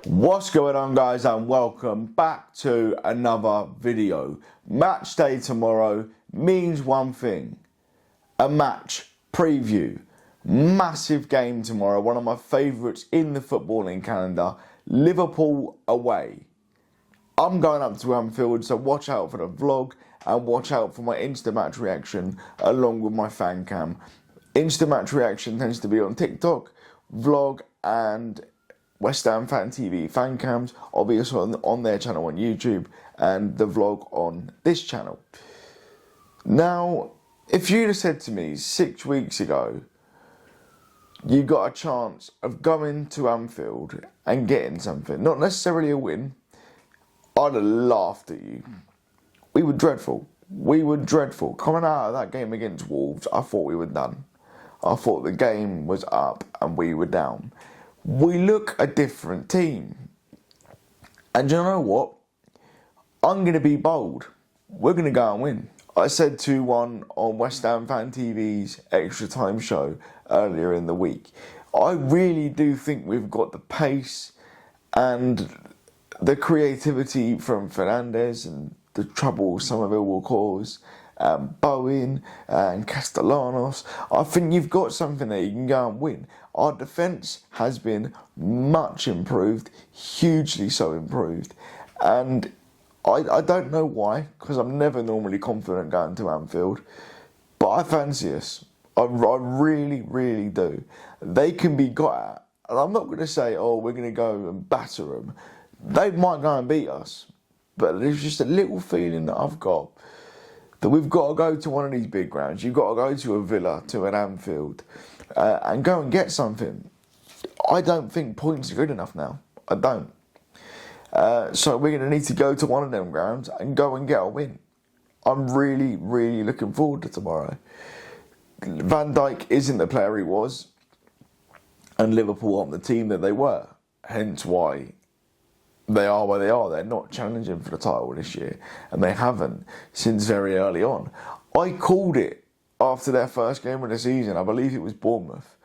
What's going on, guys, and welcome back to another video. Match day tomorrow means one thing: a match preview. Massive game tomorrow, one of my favourites in the footballing calendar. Liverpool away. I'm going up to Anfield, so watch out for the vlog and watch out for my Insta match reaction along with my fan cam. Insta match reaction tends to be on TikTok, vlog and West Ham Fan TV fan cams, obviously on their channel on YouTube, and the vlog on this channel. Now, if you'd have said to me 6 weeks ago, you got a chance of going to Anfield and getting something, not necessarily a win, I'd have laughed at you. We were dreadful. Coming out of that game against Wolves, I thought we were done. I thought the game was up and we were down. We look a different team. And you know what? I'm going to be bold. We're going to go and win. I said 2-1 on West Ham Fan TV's Extra Time show earlier in the week. I really do think we've got the pace and the creativity from Fernandes and the trouble Somerville will cause, Bowen and Castellanos. I think you've got something there you can go and win. Our defence has been much improved, hugely so improved, and I don't know why, because I'm never normally confident going to Anfield, but I fancy us. I really do. They can be got at, and I'm not going to say, oh, we're going to go and batter them. They might go and beat us, but there's just a little feeling that I've got that we've got to go to one of these big grounds. You've got to go to a Villa, to an Anfield, and go and get something. I don't think points are good enough now. I don't. So we're going to need to go to one of them grounds and go and get a win. I'm really looking forward to tomorrow. Van Dijk isn't the player he was, and Liverpool aren't the team that they were. Hence why they are where they are. They're not challenging for the title this year, and they haven't since very early on. I called it after their first game of the season. I believe it was Bournemouth,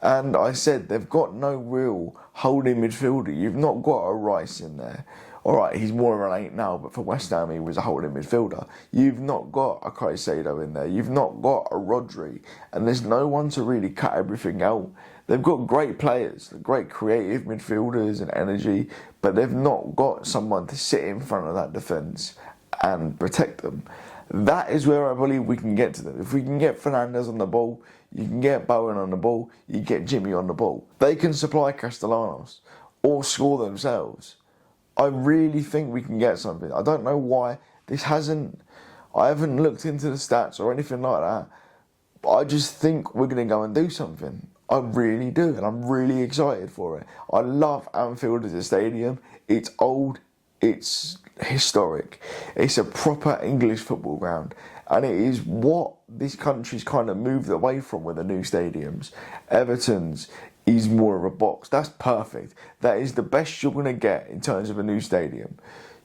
and I said they've got no real holding midfielder. You've not got a Rice in there. All right, he's more of an 8 now, but for West Ham he was a holding midfielder. You've not got a Caicedo in there. You've not got a Rodri, and there's no one to really cut everything out. They've got great players, great creative midfielders and energy, but they've not got someone to sit in front of that defence and protect them. That is where I believe we can get to them. If we can get Fernandes on the ball, you can get Bowen on the ball, you get Jimmy on the ball. They can supply Castellanos or score themselves. I really think we can get something. I don't know why I haven't looked into the stats or anything like that, but I just think we're going to go and do something. I really do, and I'm really excited for it. I love Anfield as a stadium. It's old, it's historic. It's a proper English football ground, and it is what this country's kind of moved away from with the new stadiums. Everton's is more of a box. That's perfect. That is the best you're going to get in terms of a new stadium.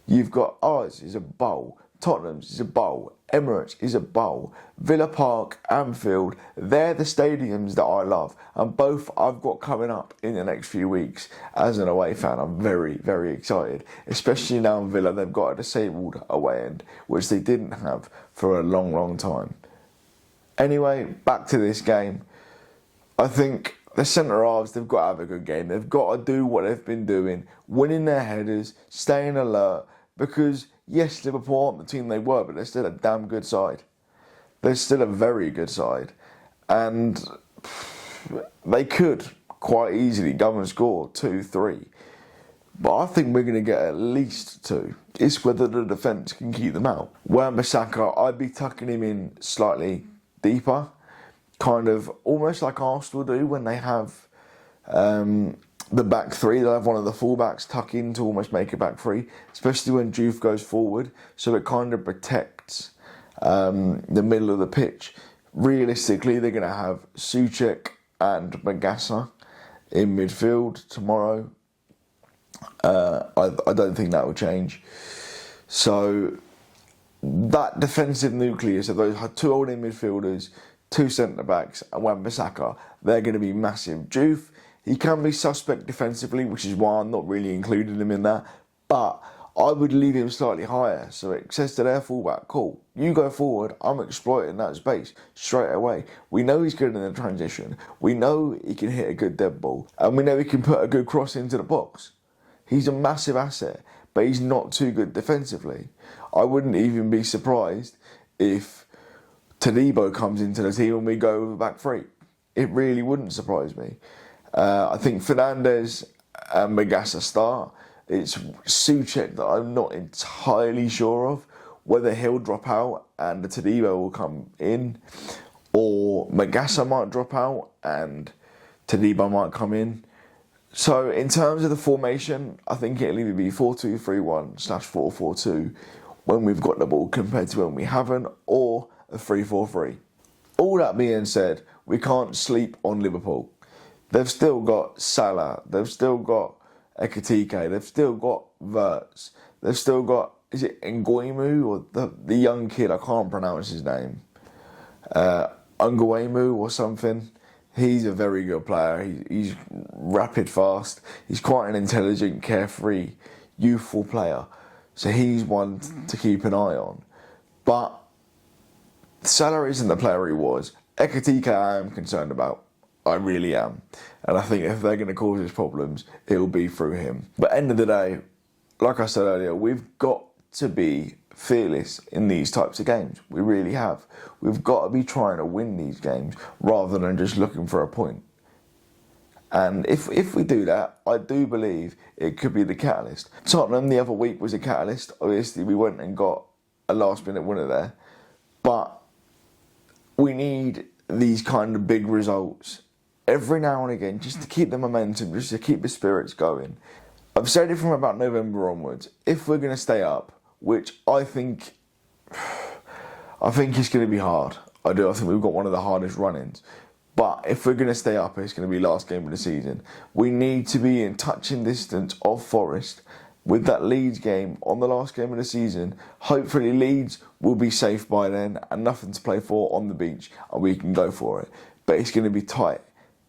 You've got ours is a bowl, Tottenham's is a bowl, Emirates is a bowl, Villa Park, Anfield, they're the stadiums that I love, and both I've got coming up in the next few weeks. As an away fan, I'm very excited, especially now in Villa they've got a disabled away end, which they didn't have for a long time. Anyway, back to this game. I think the centre-halves, they've got to have a good game. They've got to do what they've been doing, winning their headers, staying alert, because yes, Liverpool aren't the team they were, but they're still a damn good side. They're still a very good side. And they could quite easily go and score 2-3. But I think we're going to get at least 2. It's whether the defence can keep them out. Wan-Bissaka, I'd be tucking him in slightly deeper. Kind of almost like Arsenal do when they have the back three. They'll have one of the fullbacks tuck in to almost make it back three, especially when Juve goes forward, so it kind of protects the middle of the pitch. Realistically, they're going to have Souček and Magassa in midfield tomorrow. I don't think that will change. So that defensive nucleus of those 2 holding midfielders, 2 centre-backs and Wan-Bissaka, they're going to be massive. Juve, He can be suspect defensively, which is why I'm not really including him in that. But I would leave him slightly higher. So it says to their fullback, cool, you go forward, I'm exploiting that space straight away. We know he's good in the transition. We know he can hit a good dead ball. And we know he can put a good cross into the box. He's a massive asset, but he's not too good defensively. I wouldn't even be surprised if Todibo comes into the team and we go with a back three. It really wouldn't surprise me. I think Fernandes and Magassa start. It's Souček that I'm not entirely sure of, whether he'll drop out and the Todibo will come in, or Magassa might drop out and Todibo might come in. So in terms of the formation, I think it'll either be 4-2-3-1/4-4-2 when we've got the ball compared to when we haven't, or a 3-4-3. All that being said, we can't sleep on Liverpool. They've still got Salah, they've still got Ekitike, they've still got Wirtz, they've still got, is it Nguemu or the young kid, I can't pronounce his name, Nguemu or something. He's a very good player, he's rapid fast, he's quite an intelligent, carefree, youthful player. So he's one to keep an eye on. But Salah isn't the player he was. Ekitike I am concerned about. I really am. And I think if they're going to cause us problems, it'll be through him. But end of the day, like I said earlier, we've got to be fearless in these types of games. We really have. We've got to be trying to win these games rather than just looking for a point. And if we do that, I do believe it could be the catalyst. Tottenham the other week was a catalyst. Obviously, we went and got a last-minute winner there. But we need these kind of big results every now and again, just to keep the momentum, just to keep the spirits going. I've said it from about November onwards. If we're going to stay up, which I think it's going to be hard. I think we've got one of the hardest run-ins. But if we're going to stay up, it's going to be last game of the season. We need to be in touching distance of Forest with that Leeds game on the last game of the season. Hopefully Leeds will be safe by then and nothing to play for on the beach and we can go for it. But it's going to be tight,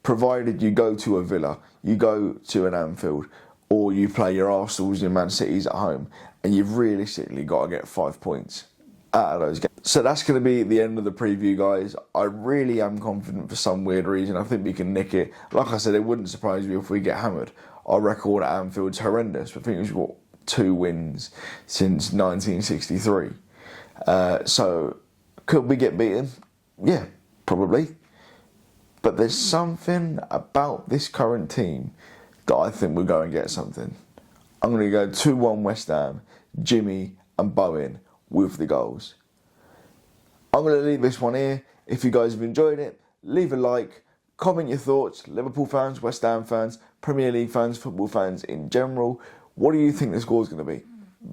provided you go to a Villa, you go to an Anfield, or you play your Arsenals, your Man Cities at home, and you've realistically got to get 5 points out of those games. So that's going to be the end of the preview, guys. I really am confident for some weird reason. I think we can nick it. Like I said, it wouldn't surprise me if we get hammered. Our record at Anfield's horrendous. I think we've got 2 wins since 1963. So could we get beaten? Yeah, probably. But there's something about this current team that I think we'll go and get something. I'm going to go 2-1 West Ham, Jimmy and Bowen with the goals. I'm going to leave this one here. If you guys have enjoyed it, leave a like, comment your thoughts, Liverpool fans, West Ham fans, Premier League fans, football fans in general. What do you think the score is going to be?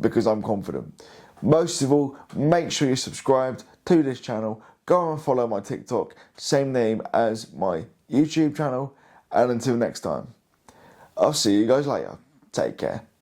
Because I'm confident. Most of all, make sure you're subscribed to this channel. Go and follow my TikTok, same name as my YouTube channel. And until next time, I'll see you guys later. Take care.